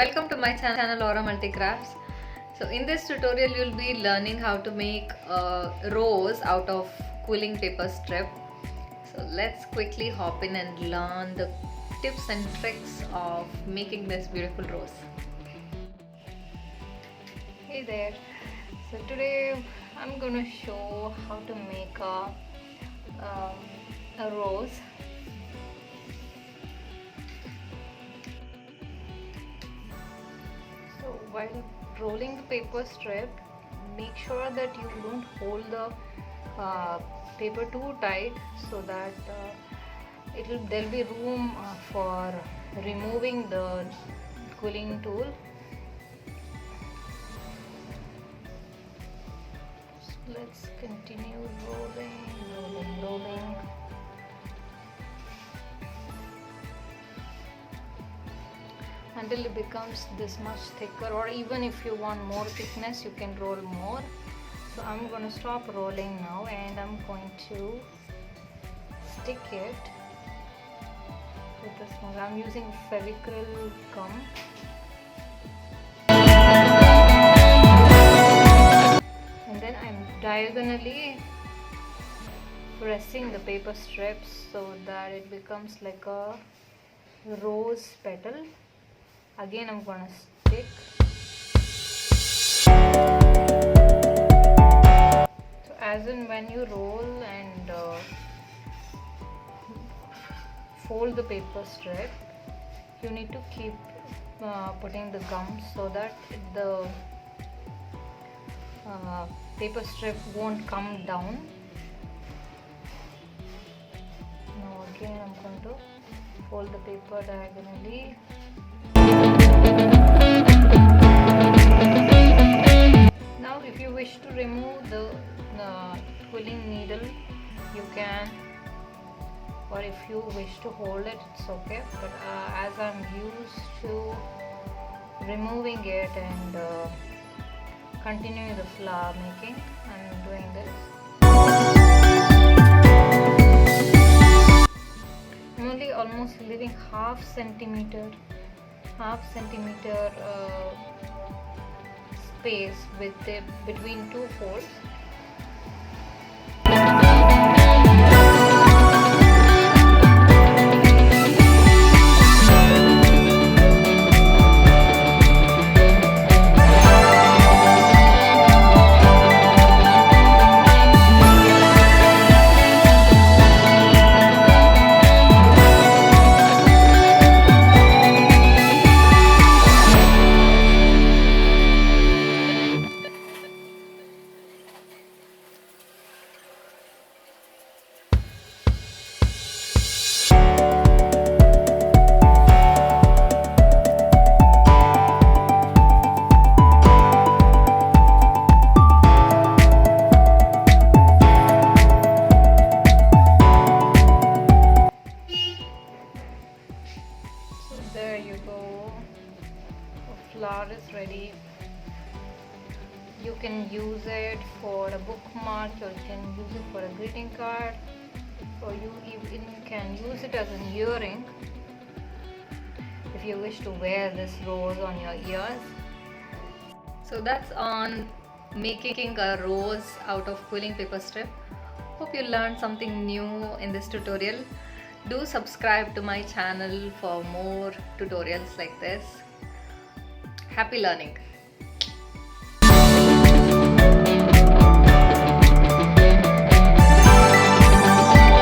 Welcome to my channel Aura Multicrafts. So in this tutorial you'll be learning how to make a rose out of quilling paper strip. So let's quickly hop in and learn the tips and tricks of making this beautiful rose. Hey there. So today I'm gonna show how to make a rose. So while rolling the paper strip, make sure that you don't hold the paper too tight, so that there'll be room for removing the quilling tool. So let's continue rolling. Until it becomes this much thicker, or even if you want more thickness you can roll more. So I'm going to stop rolling now and I'm going to stick it with this one. I'm using Fevicril gum. And then I'm diagonally pressing the paper strips so that it becomes like a rose petal. Again I'm going to stick. So as in when you roll and fold the paper strip, you need to keep putting the gum so that the paper strip won't come down. Now again I'm going to fold the paper diagonally. Now if you wish to remove the quilling needle you can, or if you wish to hold it, it's okay, but as I'm used to removing it and continuing the flower making, I'm doing this. I'm only almost leaving half centimeter space between two folds. There you go, the flower is ready. You can use it for a bookmark, or you can use it for a greeting card, or you even can use it as an earring if you wish to wear this rose on your ears. So that's on making a rose out of quilling paper strip. Hope you learned something new in this tutorial. Do subscribe to my channel for more tutorials like this. Happy learning!